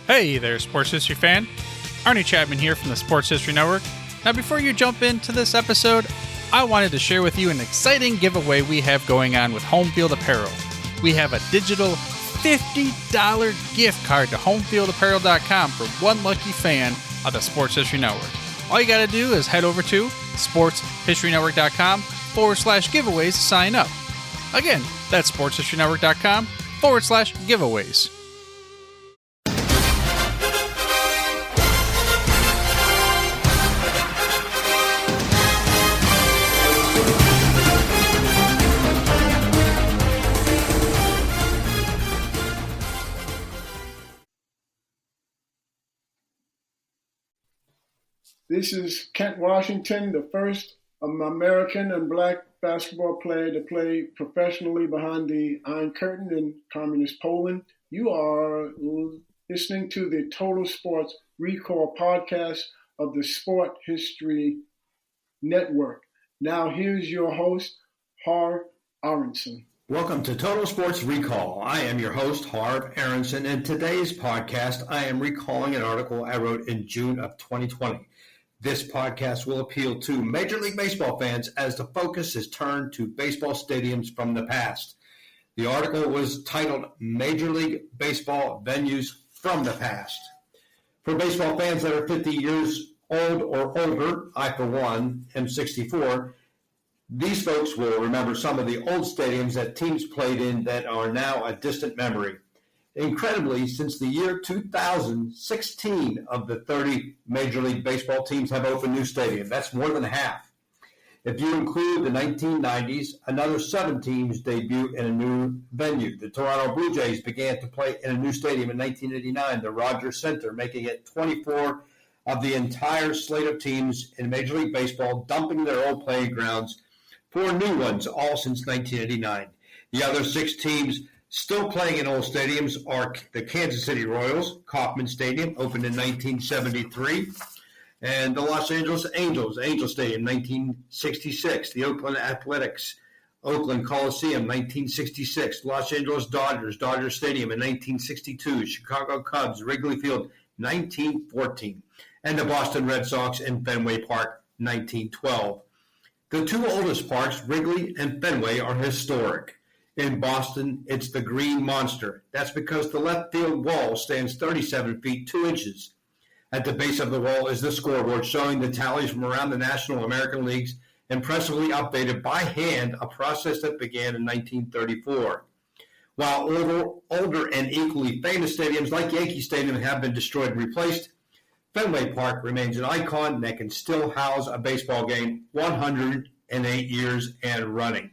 Hey there, Sports History fan. Arnie Chapman here from the Sports History Network. Now, before you jump into this episode, I wanted to share with you an exciting giveaway we have going on with Home Field Apparel. We have a digital $50 gift card to homefieldapparel.com for one lucky fan of the Sports History Network. All you got to do is head over to sportshistorynetwork.com/giveaways to sign up. Again, that's sportshistorynetwork.com/giveaways. This is Kent Washington, the first American and black basketball player to play professionally behind the Iron Curtain in communist Poland. You are listening to the Total Sports Recall podcast of the Sport History Network. Now here's your host, Harv Aronson. Welcome to Total Sports Recall. I am your host, Harv Aronson, and today's podcast I am recalling an article I wrote in June of 2020. This podcast will appeal to Major League Baseball fans as the focus is turned to baseball stadiums from the past. The article was titled Major League Baseball Venues from the Past. For baseball fans that are 50 years old or older, I for one am 64, these folks will remember some of the old stadiums that teams played in that are now a distant memory. Incredibly, since the year 2000, 16 of the 30 Major League Baseball teams have opened new stadiums. That's more than half. If you include the 1990s, another 7 teams debut in a new venue. The Toronto Blue Jays began to play in a new stadium in 1989, the Rogers Center, making it 24 of the entire slate of teams in Major League Baseball, dumping their old playing grounds for new ones, all since 1989. The other 6 teams still playing in old stadiums are the Kansas City Royals, Kauffman Stadium, opened in 1973, and the Los Angeles Angels, Angel Stadium, 1966, the Oakland Athletics, Oakland Coliseum, 1966, Los Angeles Dodgers, Dodger Stadium in 1962, Chicago Cubs, Wrigley Field, 1914, and the Boston Red Sox in Fenway Park, 1912. The 2 oldest parks, Wrigley and Fenway, are historic. In Boston, it's the Green Monster. That's because the left field wall stands 37 feet 2 inches. At the base of the wall is the scoreboard showing the tallies from around the National American Leagues, impressively updated by hand, a process that began in 1934. While older and equally famous stadiums like Yankee Stadium have been destroyed and replaced, Fenway Park remains an icon that can still house a baseball game 108 years and running.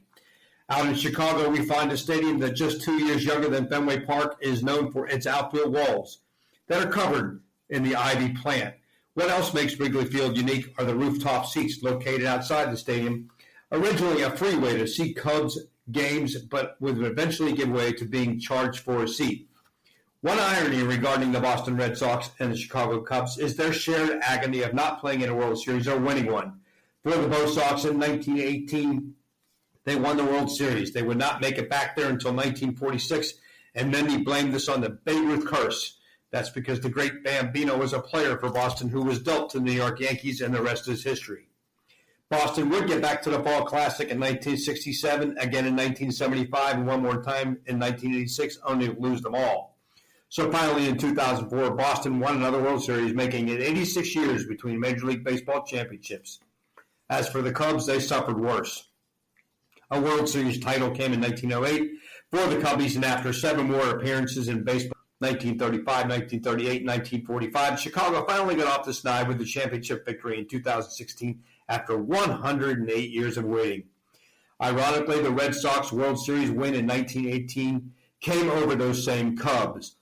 Out in Chicago, we find a stadium that just 2 years younger than Fenway Park is known for its outfield walls that are covered in the ivy plant. What else makes Wrigley Field unique are the rooftop seats located outside the stadium, originally a free way to see Cubs games, but would eventually give way to being charged for a seat. One irony regarding the Boston Red Sox and the Chicago Cubs is their shared agony of not playing in a World Series or winning one. For the Bo Sox in 1918, they won the World Series. They would not make it back there until 1946, and many blamed this on the Babe Ruth curse. That's because the great Bambino was a player for Boston who was dealt to the New York Yankees, and the rest is history. Boston would get back to the Fall Classic in 1967, again in 1975, and one more time in 1986, only to lose them all. So finally in 2004, Boston won another World Series, making it 86 years between Major League Baseball championships. As for the Cubs, they suffered worse. A World Series title came in 1908 for the Cubbies, and after 7 more appearances in baseball, 1935, 1938, and 1945, Chicago finally got off the snide with the championship victory in 2016 after 108 years of waiting. Ironically, the Red Sox World Series win in 1918 came over those same Cubs.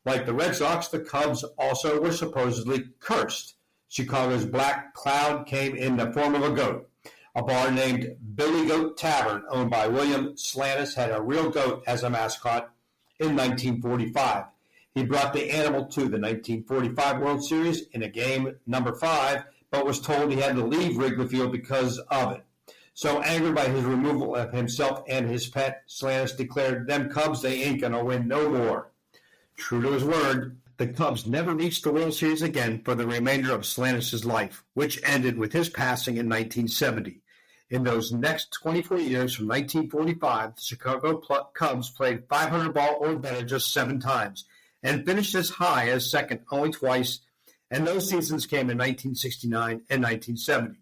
Like the Red Sox, the Cubs also were supposedly cursed. Chicago's Black Cloud came in the form of a goat. A bar named Billy Goat Tavern, owned by William Slanus, had a real goat as a mascot in 1945. He brought the animal to the 1945 World Series in a game number 5, but was told he had to leave Wrigley Field because of it. So angered by his removal of himself and his pet, Slanus declared, "Them Cubs, they ain't gonna win no more." True to his word, The Cubs never reached the World Series again for the remainder of Stellantis' life, which ended with his passing in 1970. In those next 24 years, from 1945, the Chicago Cubs played 500 ball or better just 7 times and finished as high as second only twice, and those seasons came in 1969 and 1970.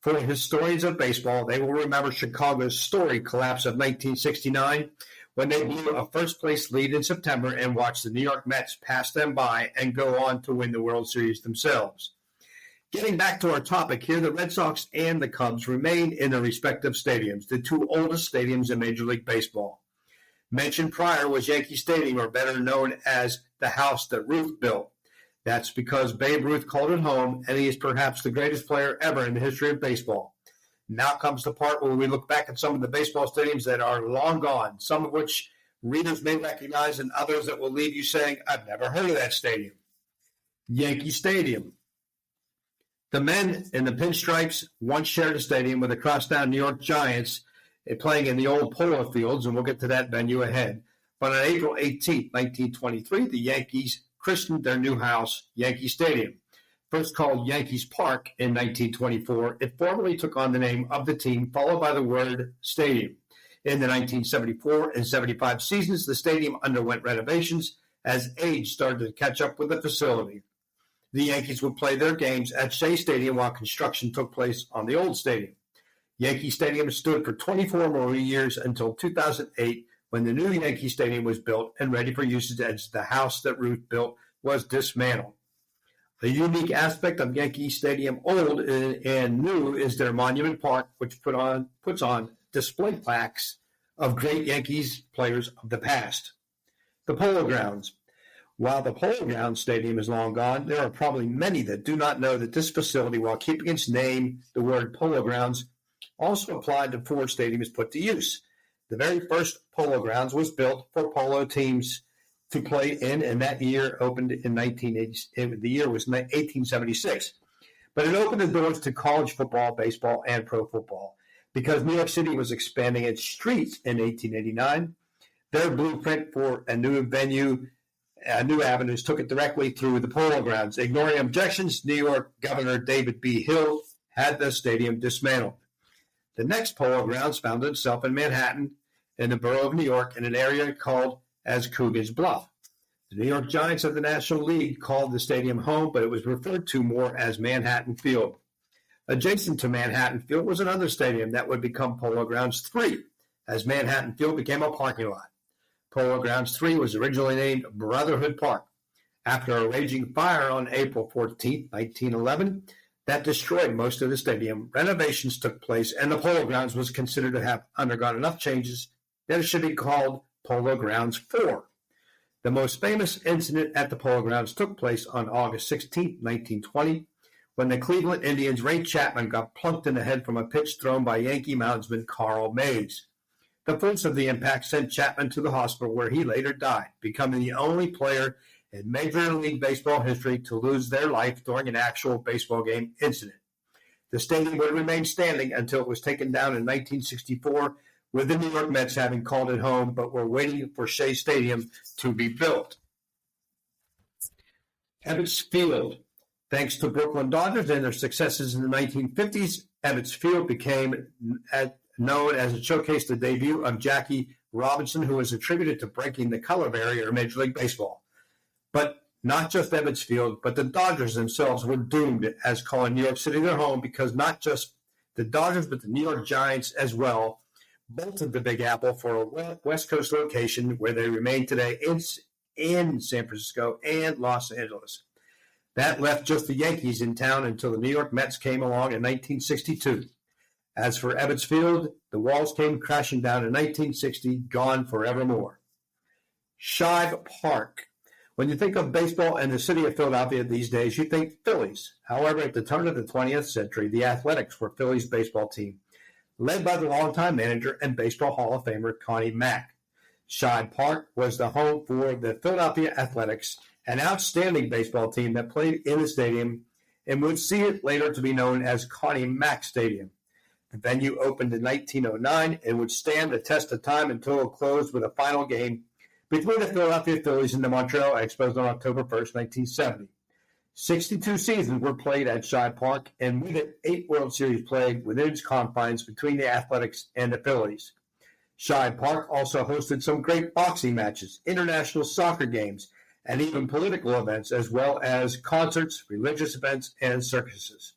For historians of baseball, they will remember Chicago's storied collapse of 1969 when they blew a first-place lead in September and watched the New York Mets pass them by and go on to win the World Series themselves. Getting back to our topic here, the Red Sox and the Cubs remain in their respective stadiums, the 2 oldest stadiums in Major League Baseball. Mentioned prior was Yankee Stadium, or better known as the house that Ruth built. That's because Babe Ruth called it home, and he is perhaps the greatest player ever in the history of baseball. Now comes the part where we look back at some of the baseball stadiums that are long gone, some of which readers may recognize and others that will leave you saying, I've never heard of that stadium. Yankee Stadium. The men in the pinstripes once shared a stadium with the crosstown New York Giants playing in the old Polo Fields, and we'll get to that venue ahead. But on April 18, 1923, the Yankees christened their new house Yankee Stadium. First called Yankees Park in 1924, it formally took on the name of the team, followed by the word stadium. In the 1974 and 75 seasons, the stadium underwent renovations as age started to catch up with the facility. The Yankees would play their games at Shea Stadium while construction took place on the old stadium. Yankee Stadium stood for 24 more years until 2008, when the new Yankee Stadium was built and ready for usage as the house that Ruth built was dismantled. The unique aspect of Yankee Stadium old and new is their Monument Park, which puts on display plaques of great Yankees players of the past. The Polo Grounds. While the Polo Grounds Stadium is long gone, there are probably many that do not know that this facility, while keeping its name, the word Polo Grounds, also applied to 4 stadiums put to use. The very first Polo Grounds was built for polo teams to play in, and that year opened in 1980. The year was 1876. But it opened the doors to college football, baseball, and pro football. Because New York City was expanding its streets in 1889, their blueprint for a new venue, new avenues, took it directly through the Polo Grounds. Ignoring objections, New York Governor David B. Hill had the stadium dismantled. The next Polo Grounds found itself in Manhattan, in the borough of New York, in an area called as Coogan's Bluff. The New York Giants of the National League called the stadium home, but it was referred to more as Manhattan Field. Adjacent to Manhattan Field was another stadium that would become Polo Grounds 3, as Manhattan Field became a parking lot. Polo Grounds 3 was originally named Brotherhood Park. After a raging fire on April 14, 1911, that destroyed most of the stadium, renovations took place, and the Polo Grounds was considered to have undergone enough changes that it should be called Polo Grounds 4. The most famous incident at the Polo Grounds took place on August 16, 1920, when the Cleveland Indians' Ray Chapman got plunked in the head from a pitch thrown by Yankee moundsman Carl Mays. The force of the impact sent Chapman to the hospital, where he later died, becoming the only player in Major League Baseball history to lose their life during an actual baseball game incident. The stadium would remain standing until it was taken down in 1964, with the New York Mets having called it home, but were waiting for Shea Stadium to be built. Ebbets Field. Thanks to Brooklyn Dodgers and their successes in the 1950s, Ebbets Field became known as it showcased the debut of Jackie Robinson, who was attributed to breaking the color barrier in Major League Baseball. But not just Ebbets Field, but the Dodgers themselves were doomed as calling New York City their home, because not just the Dodgers, but the New York Giants as well bolted the Big Apple for a West Coast location, where they remain today in San Francisco and Los Angeles. That left just the Yankees in town until the New York Mets came along in 1962. As for Ebbets Field, the walls came crashing down in 1960, gone forevermore. Shibe Park. When you think of baseball and the city of Philadelphia these days, you think Phillies. However, at the turn of the 20th century, the Athletics were Phillies' baseball team, led by the longtime manager and Baseball Hall of Famer Connie Mack. Shibe Park was the home for the Philadelphia Athletics, an outstanding baseball team that played in the stadium and would see it later to be known as Connie Mack Stadium. The venue opened in 1909 and would stand the test of time until it closed with a final game between the Philadelphia Phillies and the Montreal Expos on October 1st, 1970. 62 seasons were played at Shibe Park, and with it, 8 World Series played within its confines between the Athletics and the Phillies. Shibe Park also hosted some great boxing matches, international soccer games, and even political events, as well as concerts, religious events, and circuses.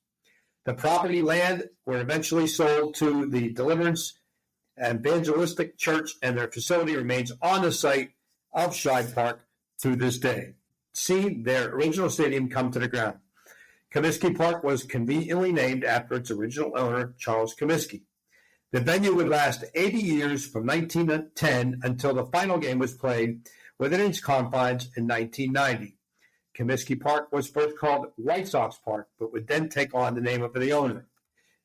The property land were eventually sold to the Deliverance Evangelistic Church, and their facility remains on the site of Shibe Park to this day. See their original stadium come to the ground. Comiskey Park was conveniently named after its original owner, Charles Comiskey. The venue would last 80 years from 1910 until the final game was played within its confines in 1990. Comiskey Park was first called White Sox Park, but would then take on the name of the owner.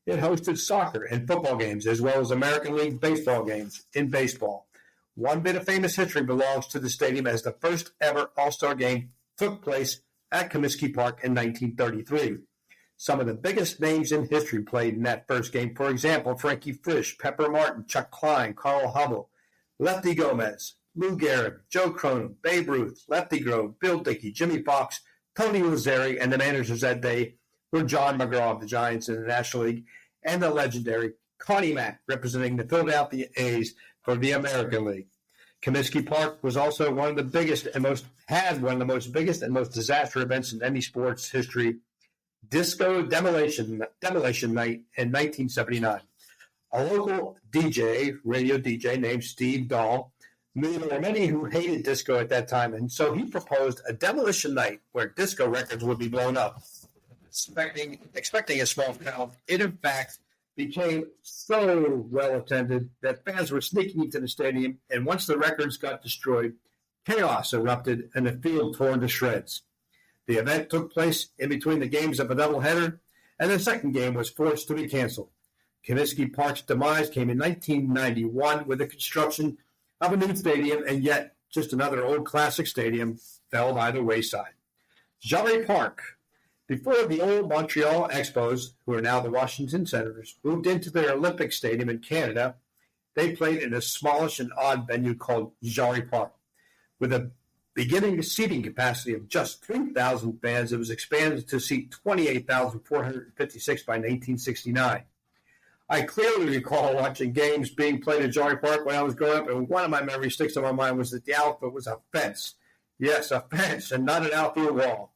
It hosted soccer and football games, as well as American League baseball games in baseball. One bit of famous history belongs to the stadium, as the first ever All-Star game took place at Comiskey Park in 1933. Some of the biggest names in history played in that first game. For example, Frankie Frisch, Pepper Martin, Chuck Klein, Carl Hubbell, Lefty Gomez, Lou Gehrig, Joe Cronin, Babe Ruth, Lefty Grove, Bill Dickey, Jimmy Foxx, Tony Lazzeri, and the managers that day were John McGraw of the Giants in the National League and the legendary Connie Mack, representing the Philadelphia A's for the American League. Comiskey Park was also one of the biggest and most disastrous events in any sports history. Disco Demolition Night in 1979. A local radio DJ named Steve Dahl, knew there were many who hated disco at that time, and so he proposed a demolition night where disco records would be blown up. Expecting a small crowd, it in fact became so well attended that fans were sneaking into the stadium, and once the records got destroyed, chaos erupted and the field torn to shreds. The event took place in between the games of a doubleheader, and the second game was forced to be canceled. Comiskey Park's demise came in 1991 with the construction of a new stadium, and yet just another old classic stadium fell by the wayside. Jarry Park. Before the old Montreal Expos, who are now the Washington Senators, moved into their Olympic Stadium in Canada, they played in a smallish and odd venue called Jarry Park. With a beginning seating capacity of just 3,000 fans, it was expanded to seat 28,456 by 1969. I clearly recall watching games being played at Jarry Park when I was growing up, and one of my memories sticks in my mind was that the outfield was a fence. Yes, a fence, and not an outfield wall.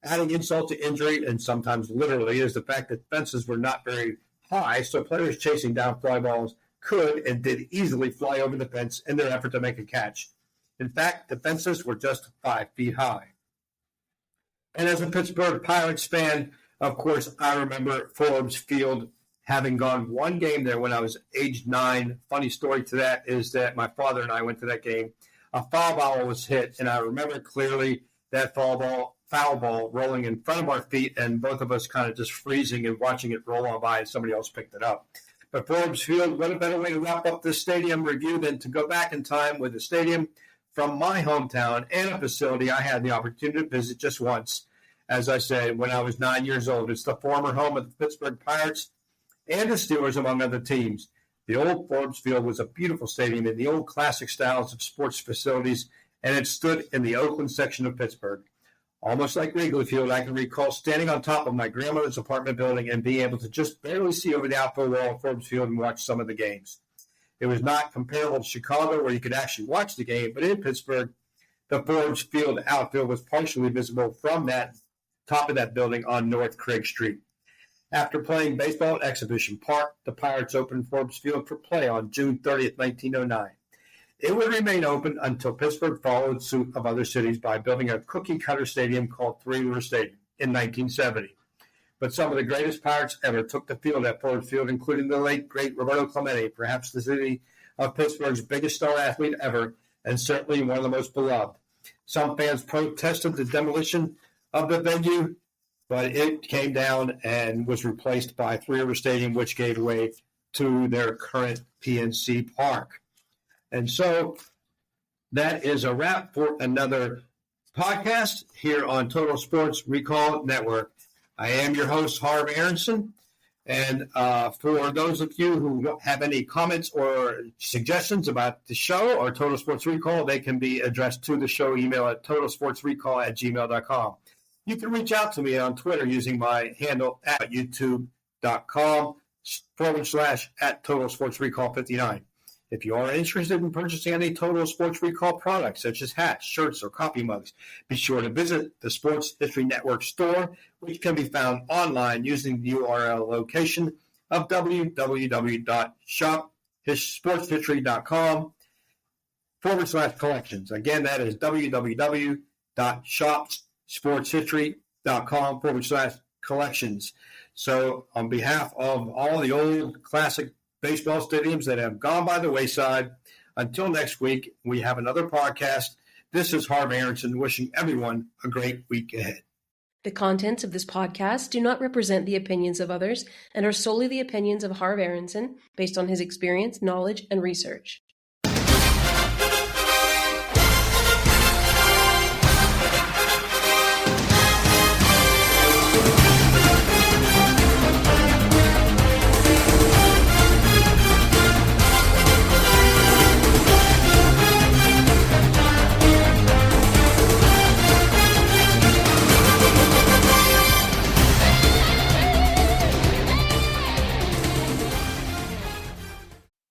Adding insult to injury, and sometimes literally, is the fact that fences were not very high, so players chasing down fly balls could and did easily fly over the fence in their effort to make a catch. In fact, the fences were just 5 feet high. And as a Pittsburgh Pirates fan, of course, I remember Forbes Field, having gone one game there when I was age 9. Funny story to that is that my father and I went to that game. A foul ball was hit, and I remember clearly that foul ball rolling in front of our feet, and both of us kind of just freezing and watching it roll on by, and somebody else picked it up. But Forbes Field, what a better way to wrap up this stadium review than to go back in time with a stadium from my hometown and a facility I had the opportunity to visit just once, as I said, when I was 9 years old. It's the former home of the Pittsburgh Pirates and the Steelers, among other teams. The old Forbes Field was a beautiful stadium in the old classic styles of sports facilities, and it stood in the Oakland section of Pittsburgh. Almost like Wrigley Field, I can recall standing on top of my grandmother's apartment building and being able to just barely see over the outfield wall of Forbes Field and watch some of the games. It was not comparable to Chicago, where you could actually watch the game, but in Pittsburgh, the Forbes Field outfield was partially visible from that top of that building on North Craig Street. After playing baseball at Exhibition Park, the Pirates opened Forbes Field for play on June 30th, 1909. It would remain open until Pittsburgh followed suit of other cities by building a cookie-cutter stadium called Three River Stadium in 1970. But some of the greatest Pirates ever took the field at Forbes Field, including the late, great Roberto Clemente, perhaps the city of Pittsburgh's biggest star athlete ever, and certainly one of the most beloved. Some fans protested the demolition of the venue, but it came down and was replaced by Three River Stadium, which gave way to their current PNC Park. And so that is a wrap for another podcast here on Total Sports Recall Network. I am your host, Harv Aronson, And for those of you who have any comments or suggestions about the show or Total Sports Recall, they can be addressed to the show email at totalsportsrecall@gmail.com. You can reach out to me on Twitter using my handle at youtube.com/@totalsportsrecall59. If you are interested in purchasing any Total Sports Recall products, such as hats, shirts, or coffee mugs, be sure to visit the Sports History Network store, which can be found online using the URL location of www.shopsportshistory.com/collections. Again, that is www.shopsportshistory.com/collections. So on behalf of all the old classic baseball stadiums that have gone by the wayside, until next week, we have another podcast. This is Harv Aronson wishing everyone a great week ahead. The contents of this podcast do not represent the opinions of others and are solely the opinions of Harv Aronson based on his experience, knowledge, and research.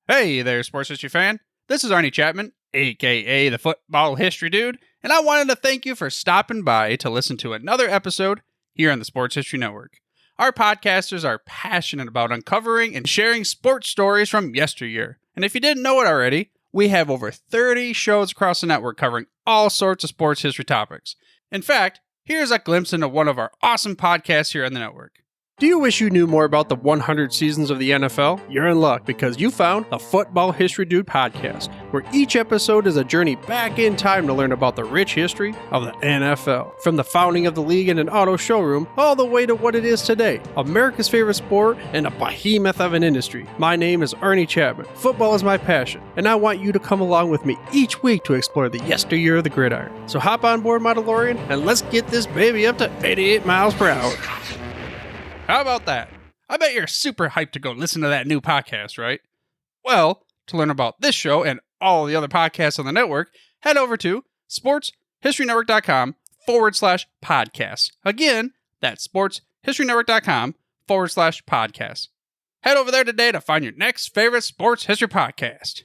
Hey there, sports history fan. This is Arnie Chapman, aka the Football History Dude, and I wanted to thank you for stopping by to listen to another episode here on the Sports History Network. Our podcasters are passionate about uncovering and sharing sports stories from yesteryear. And if you didn't know it already, we have over 30 shows across the network covering all sorts of sports history topics. In fact, here's a glimpse into one of our awesome podcasts here on the network. Do you wish you knew more about the 100 seasons of the NFL? You're in luck because you found the Football History Dude podcast, where each episode is a journey back in time to learn about the rich history of the NFL. From the founding of the league in an auto showroom, all the way to what it is today, America's favorite sport and a behemoth of an industry. My name is Arnie Chapman. Football is my passion, and I want you to come along with me each week to explore the yesteryear of the gridiron. So hop on board my DeLorean and let's get this baby up to 88 miles per hour. How about that? I bet you're super hyped to go listen to that new podcast, right? Well, to learn about this show and all the other podcasts on the network, head over to sportshistorynetwork.com/podcasts. Again, that's sportshistorynetwork.com/podcasts. Head over there today to find your next favorite sports history podcast.